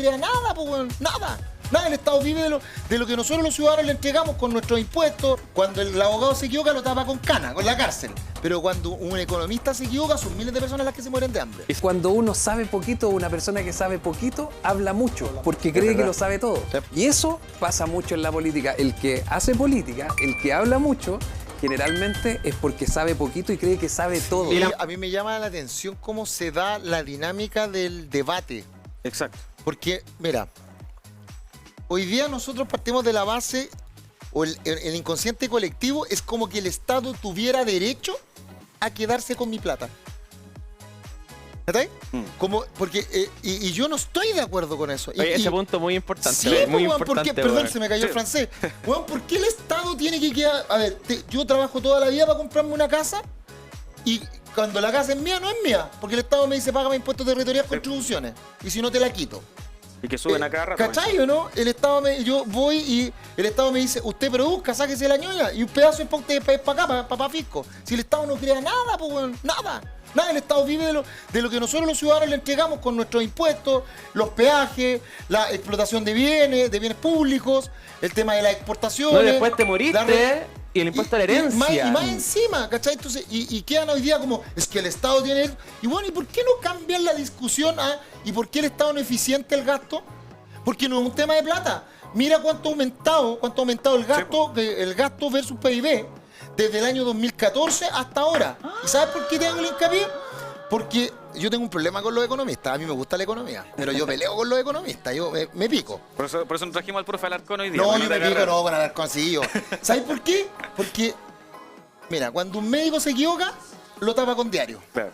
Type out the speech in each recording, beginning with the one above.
crea nada, pues, weón, nada. Nada, el Estado vive de lo que nosotros los ciudadanos le entregamos con nuestros impuestos. Cuando el abogado se equivoca, lo tapa con cana, con la cárcel. Pero cuando un economista se equivoca, son miles de personas las que se mueren de hambre. Y cuando uno sabe poquito, una persona que sabe poquito, habla mucho, porque cree que lo sabe todo. Y eso pasa mucho en la política. El que hace política, el que habla mucho, generalmente es porque sabe poquito y cree que sabe todo. Y a mí me llama la atención cómo se da la dinámica del debate. Exacto. Porque, mira, hoy día nosotros partimos de la base, o el inconsciente colectivo es como que el Estado tuviera derecho a quedarse con mi plata. ¿Está ahí? Como, porque, y yo no estoy de acuerdo con eso. Oye, ese punto muy importante. Sí, muy weón, importante. perdón, se me cayó el francés. Weón, ¿por qué el Estado tiene que quedar? A ver, yo trabajo toda la vida para comprarme una casa y cuando la casa es mía, no es mía. Porque el Estado me dice, págame impuestos territoriales, contribuciones. Y si no, te la quito. Y que suben a cada rato. ¿Cachai o no? El Estado yo voy y el Estado me dice, usted produzca, sáquese la ñoña. Y un pedazo es para usted, para acá, para fisco. Si el Estado no crea nada, pues bueno, nada. Nada, el Estado vive de lo que nosotros los ciudadanos le entregamos con nuestros impuestos, los peajes, la explotación de bienes públicos, el tema de las exportaciones. No, después te moriste y el impuesto a la herencia. Y más encima, ¿cachai? Entonces, y quedan hoy día como, es que el Estado tiene... Y bueno, ¿y por qué no cambian la discusión a, ¿y por qué el Estado no eficiente el gasto? Porque no es un tema de plata. Mira cuánto ha aumentado el gasto versus PIB desde el año 2014 hasta ahora. ¿Y sabes por qué tengo el hincapié? Porque yo tengo un problema con los economistas. A mí me gusta la economía, pero yo peleo con los economistas. Yo me pico. Por eso nos trajimos al profe Alarcón hoy día. No, yo me pico, no, con Alarcón sí yo. ¿Sabes por qué? Porque, mira, cuando un médico se equivoca, lo tapa con diario. Claro.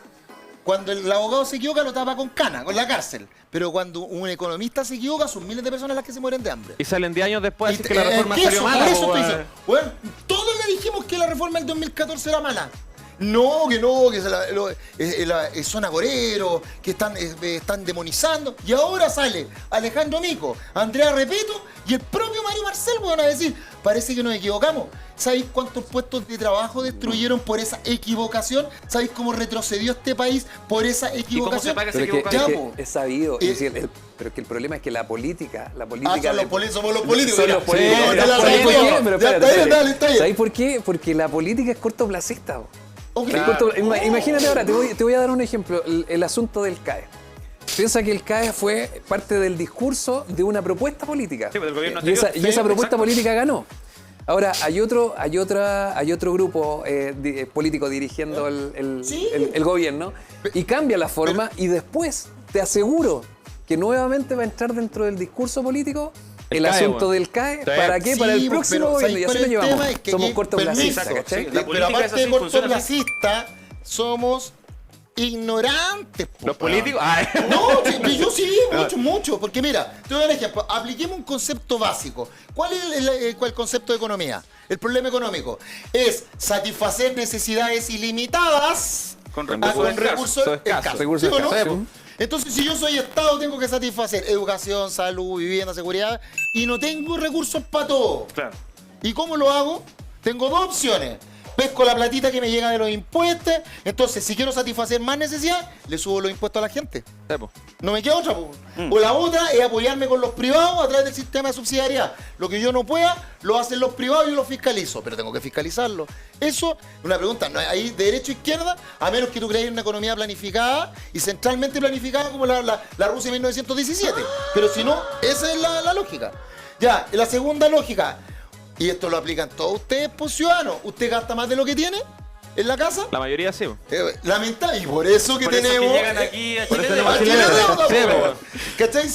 Cuando el abogado se equivoca, lo tapa con cana, con la cárcel. Pero cuando un economista se equivoca, son miles de personas las que se mueren de hambre. Y salen 10 años después a decir que la reforma salió Por mala. eso estoy diciendo, bueno, todos le dijimos que la reforma del 2014 era mala. No, que son agoreros, que están demonizando. Y ahora sale Alejandro Mico, Andrea Repeto y el propio Mario Marcel van a decir, parece que nos equivocamos. ¿Sabéis cuántos puestos de trabajo destruyeron por esa equivocación? ¿Sabéis cómo retrocedió este país por esa equivocación? ¿Y cómo se paga esa Pero equivocación? es sabido. Es decir, pero que el problema es que la política... Somos los políticos. Son los políticos. Dale. ¿Sabéis por qué? Porque la política es cortoplacista. Okay. Imagínate ahora, te voy a dar un ejemplo, el asunto del CAE. Piensa que el CAE fue parte del discurso de una propuesta política. Sí, del gobierno y esa anterior. propuesta política ganó. Ahora, hay otro grupo político dirigiendo el gobierno y cambia la forma y después te aseguro que nuevamente va a entrar dentro del discurso político el CAE, asunto bueno. del CAE. Sí. ¿Para qué? Para el próximo gobierno. Y así lo llevamos. Somos cortoplacistas, permiso, ¿cachai? sí. La Pero política es aparte de así, funciona así. cortoplacista, somos ignorantes. ¿Los políticos? Ah, No, yo sí, mucho. Porque mira, te doy un ejemplo. Apliquemos un concepto básico. ¿Cuál es el concepto de economía? El problema económico es satisfacer necesidades ilimitadas Con recursos escasos. Recursos ¿Sí o no? escasos. Entonces, si yo soy Estado, tengo que satisfacer educación, salud, vivienda, seguridad, y no tengo recursos para todo. Claro. ¿Y cómo lo hago? Tengo dos opciones. Pesco la platita que me llega de los impuestos. Entonces, si quiero satisfacer más necesidades, le subo los impuestos a la gente. No me queda otra. O la otra es apoyarme con los privados a través del sistema de subsidiariedad. Lo que yo no pueda, lo hacen los privados y yo lo fiscalizo. Pero tengo que fiscalizarlo. Eso es una pregunta. No hay derecha o izquierda, a menos que tú creas en una economía planificada y centralmente planificada como la Rusia en 1917. Pero si no, esa es la lógica. Ya, la segunda lógica. Y esto lo aplican todos ustedes, pues ciudadanos. ¿Usted gasta más de lo que tiene en la casa? La mayoría sí. Lamentable. Y por eso que Por eso tenemos... que llegan aquí a por Chile eso Deuda. tenemos Chile Deuda, Sí, po. ¿Cachai?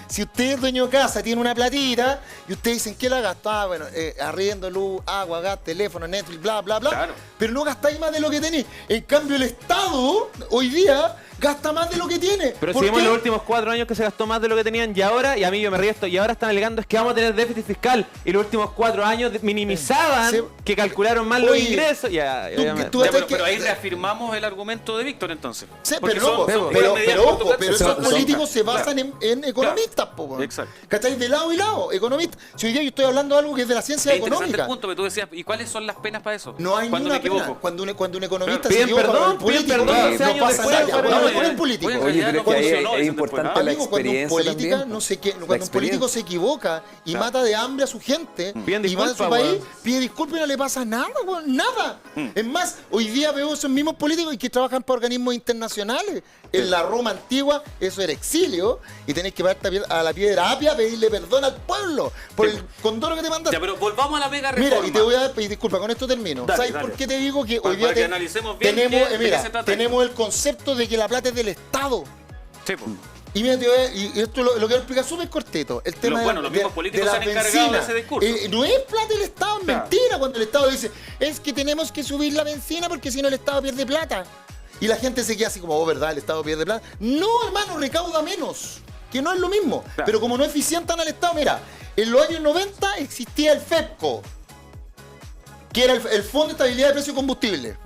Si usted es dueño de casa, tiene una platita, y usted dice, ¿en qué la gasta? Bueno, arriendo, luz, agua, gas, teléfono, Netflix, bla, bla, bla. Claro. Pero no gastáis más de lo que tenéis. En cambio, el Estado, hoy día, gasta más de lo que tiene. Pero ¿Por si vemos qué? los últimos 4 años que se gastó más de lo que tenían y ahora, y a mí yo me río esto, y ahora están alegando es que vamos a tener déficit fiscal. Y los últimos 4 años minimizaban Sí. que calcularon mal los Oye, ingresos. Ya, obviamente. tú- Pero ahí reafirmamos el argumento de Víctor entonces. Sí, Porque pero, no, son pero, medidas pero, a ojo, corto pero plazo. esos políticos se basan en economistas, po, weón. Exacto. ¿Cachai? De lado y lado, economistas. Si hoy día yo estoy hablando de algo que es de la ciencia Es interesante económica. el punto que tú decías. ¿Y cuáles son las penas para eso? No hay cuando ninguna me equivoco. pena. Cuando un economista Piden se equivoca, perdón, el político piden perdón, no 12 años pasa después, nada. pero Bueno, un político. Oye, en Oye, realidad pero no es que ahí funcionó es eso importante después, la Amigo, cuando un experiencia política, también. no sé qué, La cuando un político experiencia. se equivoca y mata de hambre a su gente Piden y va a su disculpas, país, weón. pide disculpas y no le pasa nada, weón, nada. Es más, hoy día veo esos mismos políticos que trabajan para organismos internacionales. En la Roma antigua eso era exilio y tenés que pararte a la piedra apia a pedirle perdón al pueblo por el condoro que te mandaste. Ya, pero volvamos a la mega reforma. Mira, y te voy a pedir disculpas, con esto termino. Dale, ¿Sabes dale. por qué te digo que Para hoy día que analicemos bien tenemos, de qué mira, se trata tenemos el concepto de que la plata es del Estado? Sí, po. Y mira, y esto lo quiero explicar súper cortito. El tema Bueno, los mismos políticos se han encargado de ese discurso. No es plata del Estado, es Claro. mentira cuando el Estado dice es que tenemos que subir la benzina porque si no el Estado pierde plata. Y la gente se queda así como, oh, ¿verdad? El Estado pierde plata. No, hermano, recauda menos. Que no es lo mismo. Claro. Pero como no eficientan al Estado, mira, en los años 90 existía el FEPCO, que era el Fondo de Estabilidad de Precios de Combustible.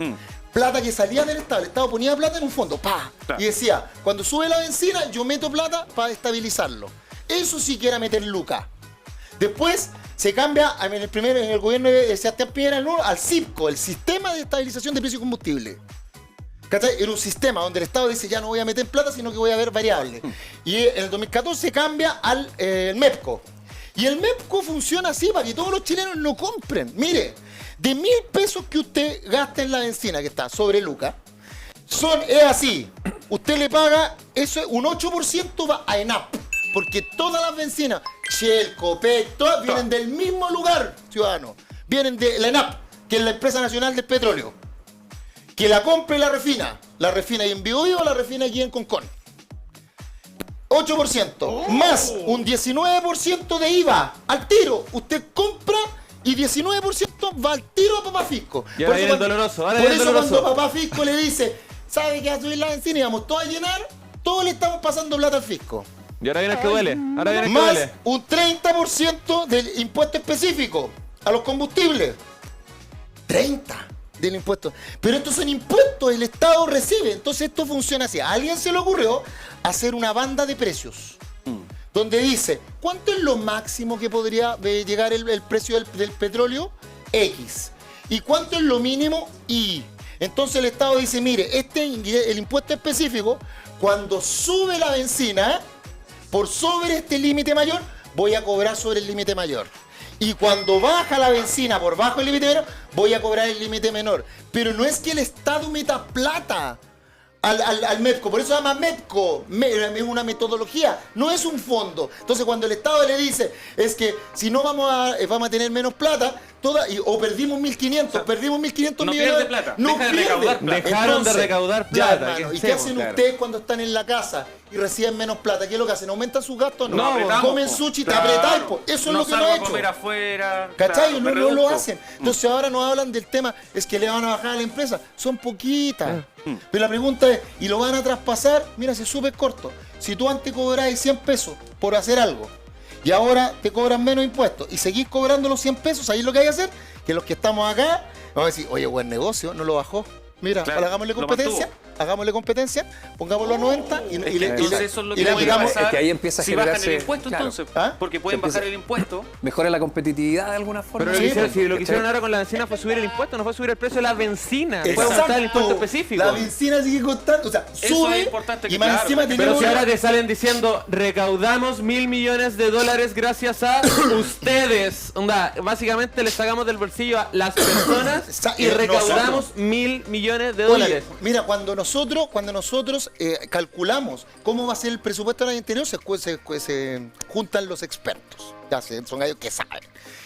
Plata que salía del Estado. El Estado ponía plata en un fondo, ¡pa! Claro. Y decía, cuando sube la benzina, yo meto plata para estabilizarlo. Eso sí que era meter lucas. Después se cambia en el gobierno de Sebastián Piñera al CIPCO, el Sistema de Estabilización de Precios de Combustible. ¿Cachai? Era un sistema donde el Estado dice ya no voy a meter plata, sino que voy a ver variables. Y en el 2014 cambia al el MEPCO. Y el MEPCO funciona así para que todos los chilenos lo compren. Mire, de 1.000 pesos que usted gasta en la benzina, que está sobre lucas, es así. Usted le paga, eso un 8% va a ENAP. Porque todas las bencinas, Shell, Copec, todas vienen del mismo lugar, ciudadano. Vienen de la ENAP, que es la Empresa Nacional del Petróleo. Que la compre y la refina. La refina ahí en Biobío o la refina aquí en Concón. 8%. Más un 19% de IVA. Al tiro. Usted compra y 19% va al tiro a Papá Fisco. Y ahora viene el doloroso, ahora por viene el eso doloroso. cuando Papá Fisco le dice, ¿sabe que va a subir la benzina y vamos todos a llenar? Todos le estamos pasando plata al fisco. Y ahora viene el que duele. Ahora viene el que Más duele. un 30% del impuesto específico a los combustibles. 30 del impuesto. Pero estos son impuestos, el Estado recibe. Entonces esto funciona así. A alguien se le ocurrió hacer una banda de precios. Donde dice, ¿cuánto es lo máximo que podría llegar el precio del petróleo? X. ¿Y cuánto es lo mínimo? Y. Entonces el Estado dice, mire, el impuesto específico, cuando sube la benzina, por sobre este límite mayor, voy a cobrar sobre el límite mayor. Y cuando baja la benzina por bajo el límite menor, voy a cobrar el límite menor. Pero no es que el Estado meta plata al MEPCO, por eso se llama MEPCO, es una metodología, no es un fondo. Entonces cuando el Estado le dice, es que si no vamos a tener menos plata, o perdimos 1.500, perdimos 1.500 No millones. pierde plata, No deja de pierde. recaudar plata. Dejaron de recaudar plata, Ya, hermano, ¿qué ¿y qué hacemos? hacen Claro. ustedes cuando están en la casa y reciben menos plata? ¿Qué es lo que hacen? ¿Aumentan sus gastos? No, apretamos, comen po. sushi, Claro. te apretáis, po. Eso es lo que no salgo he a hecho. comer afuera. ¿Cachai? Claro, No, me no lo reduzco. hacen. Entonces ahora nos hablan del tema, es que le van a bajar a la empresa. Son poquitas. Pero la pregunta es, ¿y lo van a traspasar? Mira, si es súper corto. Si tú antes cobrabas 100 pesos por hacer algo y ahora te cobran menos impuestos y seguís cobrando los 100 pesos, ahí lo que hay que hacer, que los que estamos acá, vamos a decir, oye, buen negocio, no lo bajó. Mira, Claro, ahora hagámosle lo competencia, pongámoslo a 90 y le Entonces eso es lo que y le puede aplicamos- pasar es que ahí empieza a si bajan el generarse- impuesto, claro. entonces. ¿Ah? Porque pueden Se empieza- bajar el impuesto. Mejora la competitividad de alguna forma. Pero lo Sí, que hicieron, pues, si lo que hicieron ahora con la benzina fue subir el impuesto, no fue subir el precio de la benzina. Fue Exacto. aumentar el impuesto específico. La benzina sigue costando, o sea, Eso sube es importante que y más claro, encima pero tenemos Pero si una- ahora te salen diciendo, recaudamos $1.000 millones gracias a ustedes. Onda, básicamente les sacamos del bolsillo a las personas y recaudamos $1.000 millones. Oye, mira, cuando nosotros calculamos cómo va a ser el presupuesto del año anterior, se juntan los expertos. Son ellos que saben.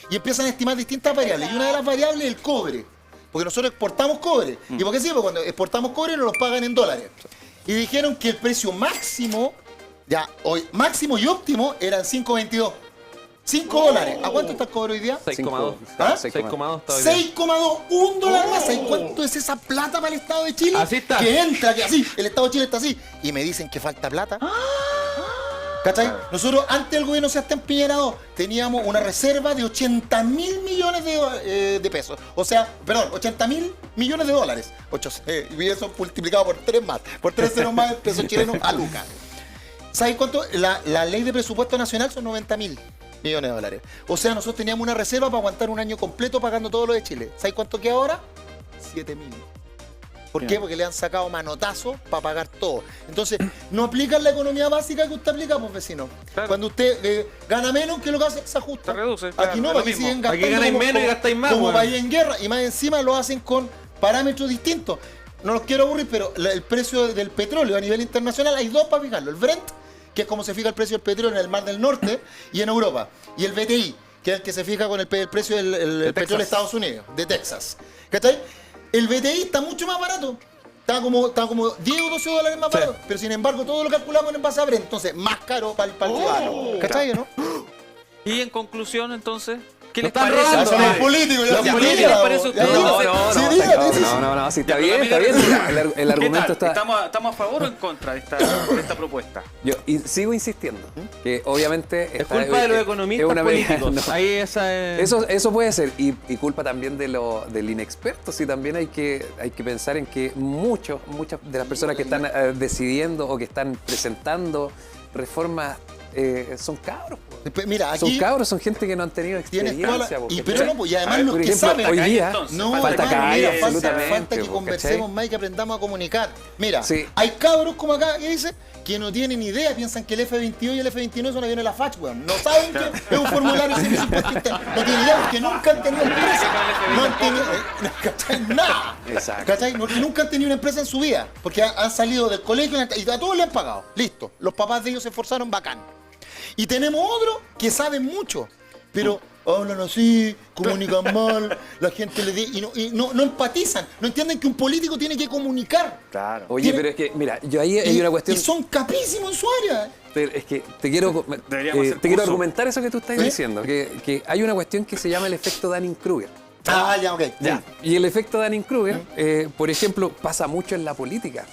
Y empiezan a estimar distintas variables. Y una de las variables es el cobre. Porque nosotros exportamos cobre. ¿Y por qué sí? Porque cuando exportamos cobre nos los pagan en dólares. Y dijeron que el precio máximo, máximo y óptimo eran $5.22. $5. ¿A cuánto está el cobre hoy día? 6,2. ¿Ah? 6,2 está hoy día. 6,2, $1 más. ¿Y cuánto es esa plata para el Estado de Chile? Así está. Que entra, que así, el Estado de Chile está así. Y me dicen que falta plata. ¿Cachai? Nosotros, antes del gobierno de Sebastián Piñera II, teníamos una reserva de 80.000 millones de pesos. O sea, perdón, 80.000 millones de dólares. Y eso multiplicado por 3 más. Por 3 ceros más el peso chileno a lucas. ¿Sabes cuánto? La ley de presupuesto nacional son 90.000 millones de dólares. O sea, nosotros teníamos una reserva para aguantar un año completo pagando todo lo de Chile. ¿Sabes cuánto queda ahora? 7.000. ¿Por qué? Porque le han sacado manotazos para pagar todo. Entonces, no aplican la economía básica que usted aplica, pues vecino. Claro. Cuando usted gana menos, ¿qué es lo que hace? Se ajusta. Se reduce, Aquí claro, no, es lo aquí mismo. siguen gastando Aquí ganáis menos y gastáis más, como weón. país en guerra. Y más encima lo hacen con parámetros distintos. No los quiero aburrir, pero el precio del petróleo a nivel internacional hay dos para fijarlo. El Brent, que es como se fija el precio del petróleo en el Mar del Norte y en Europa. Y el BTI, que es el que se fija con el precio del petróleo de Estados Unidos, de Texas. ¿Cachai? El BTI está mucho más barato. Está como 10 o 12 dólares más barato. Pero sin embargo, todo lo calculamos en base a Brent. Entonces, más caro para el ciudadano. ¿Cachai, no? Y en conclusión, entonces, ¿qué les están parece? robando. Son los políticos. Los políticos, ¿les parece a ustedes? No, sí, está bien. Mira, el argumento está... ¿Estamos a favor o en contra de esta propuesta? Yo y sigo insistiendo que obviamente... Es culpa de los economistas políticos. No. Ahí esa es... Eso puede ser. Y culpa también del inexperto. Sí, también hay que pensar en que muchas de las personas que están decidiendo o que están presentando reformas son cabros. Mira, aquí Son cabros, son gente que no han tenido experiencia. pero no, pues, y además los Por que ejemplo, saben. hoy día No, falta hermano, calle, mira, absolutamente. falta que ¿cachai? conversemos más y que aprendamos a comunicar. Mira, Sí. hay cabros como acá que dicen que no tienen idea, piensan que el F-22 y el F-29 son aviones de la FACH, weón. No saben que es un formulario sin impuesto interno. No tienen idea porque nunca han tenido empresa. No han tenido ¿cachai? Nada. Exacto. ¿Cachai? Nunca han tenido una empresa en su vida. Porque han salido del colegio y a todos le han pagado. Listo. Los papás de ellos se esforzaron bacán. Y tenemos otros que saben mucho, pero hablan así, comunican mal, la gente les dice y no empatizan, no entienden que un político tiene que comunicar. Claro. Oye, pero es que, mira, yo ahí hay una cuestión... Y son capísimos en su área. Pero es que te quiero curso. argumentar eso que tú estás diciendo, que hay una cuestión que se llama el efecto Dunning-Kruger. Ya, ok. Ya. Y el efecto Dunning-Kruger, por ejemplo, pasa mucho en la política.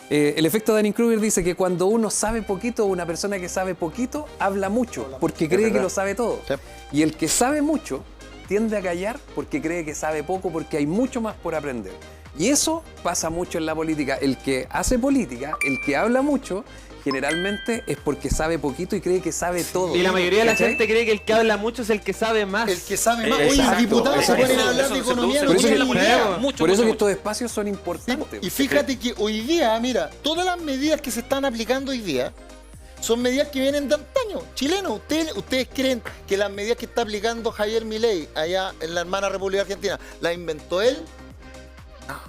El efecto Dunning-Kruger dice que cuando uno sabe poquito, una persona que sabe poquito, habla mucho, porque cree que lo sabe todo. Sí. Y el que sabe mucho tiende a callar porque cree que sabe poco, porque hay mucho más por aprender. Y eso pasa mucho en la política. El que hace política, el que habla mucho, generalmente es porque sabe poquito y cree que sabe todo. Y la mayoría de la ¿cachai? gente cree que el que habla mucho es el que sabe más. El que sabe más. Exacto, Oye, los diputados se ponen a hablar de economía. Por eso no que- tienen idea. Por eso que estos espacios son importantes. Y fíjate que hoy día, mira, todas las medidas que se están aplicando hoy día son medidas que vienen de antaño. Chilenos, ¿ustedes creen que las medidas que está aplicando Javier Milei allá en la hermana República Argentina las inventó él? No.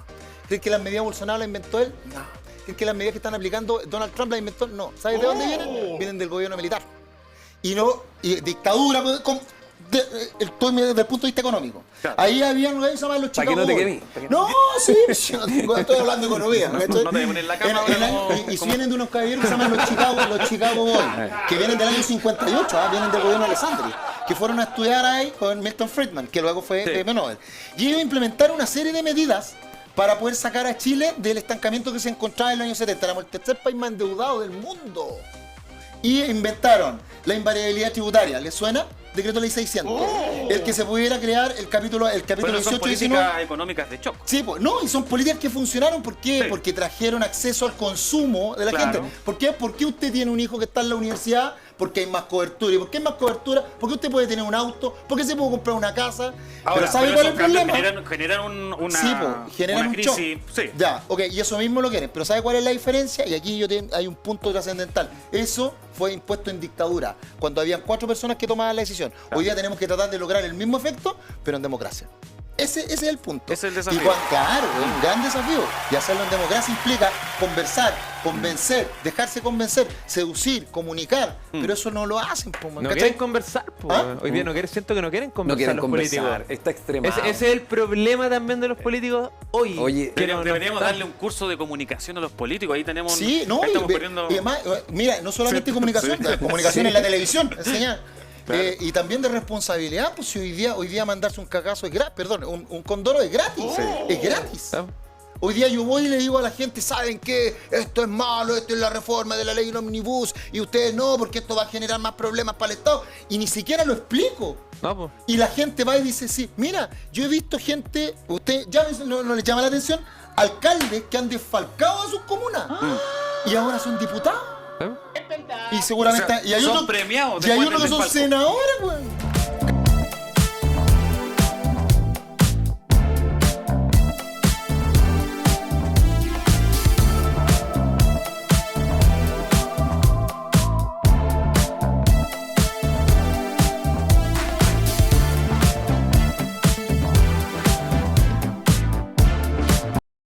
¿Creen que las medidas Bolsonaro las inventó él? No. ¿Creen que las medidas que están aplicando Donald Trump las inventó él? No. ¿Sabes de dónde vienen? Vienen del gobierno militar. Y dictadura, estoy desde el punto de vista económico. Claro. Ahí habían lo que se llaman los Pa' que Chicago no te Boys. quemí. No, sí, estoy hablando de economía. No te voy a poner en la cama ahora Y si vienen de unos caballeros que se llaman los Chicago Boys, que vienen del año 58, vienen del gobierno de Alessandri, que fueron a estudiar ahí con Milton Friedman, que luego fue premio Nobel. Y ellos implementaron una serie de medidas para poder sacar a Chile del estancamiento que se encontraba en los años 70. Éramos el tercer país más endeudado del mundo. Y inventaron la invariabilidad tributaria. ¿Les suena? Decreto Ley 600. El que se pudiera crear el capítulo Pero 18 son y políticas 19. económicas de shock. Sí, pues, no, y son políticas que funcionaron. ¿Por qué? Sí. Porque trajeron acceso al consumo de la Claro. gente. ¿Por qué? Porque usted tiene un hijo que está en la universidad, porque hay más cobertura. ¿Y por qué hay más cobertura? Porque usted puede tener un auto, porque se puede comprar una casa. Ahora, pero ¿sabe cuál es esos el cambios problema? generan una, Sí, pues, generan una un crisis. shock. Sí. Ya, ok, y eso mismo lo quieren. Pero ¿sabe cuál es la diferencia? Y aquí hay un punto trascendental. Eso fue impuesto en dictadura, cuando habían 4 personas que tomaban la decisión. Hoy día tenemos que tratar de lograr el mismo efecto, pero en democracia. Ese es el punto. Ese es el desafío. Y claro, es un gran desafío. Y hacerlo en democracia implica conversar, convencer, dejarse convencer, seducir, comunicar. Pero eso no lo hacen, po, man, No ¿cachai? quieren conversar, po. ¿Ah? Hoy día siento que no quieren No conversar quieren los conversar, políticos. está extremado. Ese es el problema también de los políticos hoy. Oye, Que no Deberíamos están. darle un curso de comunicación a los políticos. Ahí tenemos. Sí, no, ahí estamos y perdiendo. además, mira, no solamente Sí, comunicación, sí. comunicación en la televisión, enseñar. Claro. Y también de responsabilidad, pues si hoy día mandarse un cagazo es gratis, perdón, un condoro es gratis, es gratis. Ah. Hoy día yo voy y le digo a la gente, ¿saben qué? Esto es malo, esto es la reforma de la ley omnibus, y ustedes no, porque esto va a generar más problemas para el Estado, y ni siquiera lo explico. No, po. Y la gente va y dice, sí, mira, yo he visto gente, usted ya no les llama la atención, alcaldes que han desfalcado a sus comunas, y ahora son diputados. ¿Eh? Y seguramente. O sea, y hay son otros premiados y hay después unos que del son desfalco. senadores, weón.